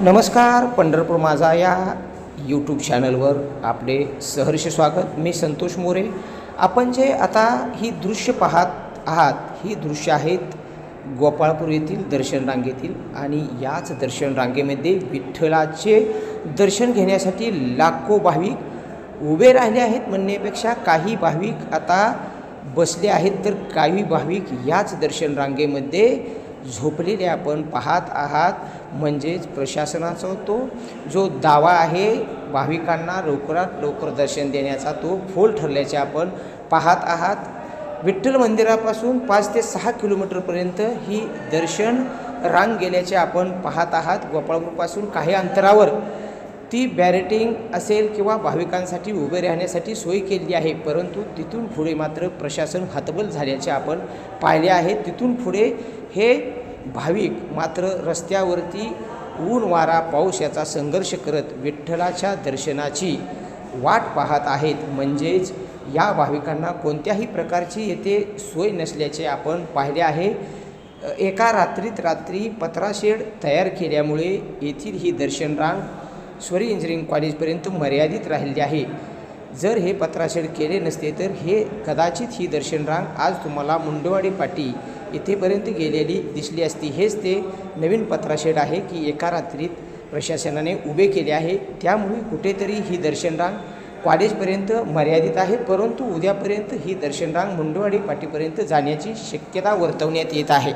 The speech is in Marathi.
नमस्कार. पंढरपूर माझा या यूट्यूब चॅनलवर आपले सहर्ष स्वागत. मी संतोष मोरे. आपण जे आता ही दृश्य पाहत आहात ही दृश्य आहेत गोपाळपूर येथील दर्शन रांगेतील आणि याच दर्शन रांगेमध्ये विठ्ठलाचे दर्शन घेण्यासाठी लाखो भाविक उभे राहिले आहेत म्हणण्यापेक्षा काही भाविक आता बसले आहेत तर काही भाविक याच दर्शन रांगेमध्ये झोपलेले आपण पाहत आहात. म्हणजेच प्रशासनाचा तो जो दावा आहे भाविकांना लवकरात लवकर दर्शन देण्याचा तो फोल ठरल्याचे आपण पाहत आहात. विठ्ठल मंदिरापासून 5 ते 6 किलोमीटरपर्यंत ही दर्शन रांग गेल्याचे आपण पाहत आहात. गोपाळपूरपासून काही अंतरावर ती बॅरिटिंग असेल किंवा भाविकांसाठी उभे राहण्यासाठी सोय केली आहे, परंतु तिथून पुढे मात्र प्रशासन हतबल झाल्याचे आपण पाहिले आहे. तिथून पुढे हे भाविक मात्र रस्त्यावरती ऊन वारा पाऊस याचा संघर्ष करत विठ्ठलाच्या दर्शनाची वाट पाहत आहेत. म्हणजेच या भाविकांना कोणत्याही प्रकारची येथे सोय नसल्याचे आपण पाहिले आहे. एका रात्री पत्राशेड तयार केल्यामुळे येथील ही दर्शन रांग स्वरी इंजिनिअरिंग कॉलेजपर्यंत मर्यादित राहिली आहे. जर हे पत्राशेड केले नसते तर हे कदाचित ही दर्शन रांग आज तुम्हाला मुंडेवाडी पाटी इथेपर्यंत गेलेली दिसली असती. हेच ते नवीन पत्राशेड आहे की एका रात्रीत प्रशासनाने उभे केले आहे. त्यामुळे कुठेतरी ही दर्शन रांग कॉलेजपर्यंत मर्यादित आहे, परंतु उद्यापर्यंत ही दर्शन रांग मुंडेवाडी पाटीपर्यंत जाण्याची शक्यता वर्तवण्यात येत आहे.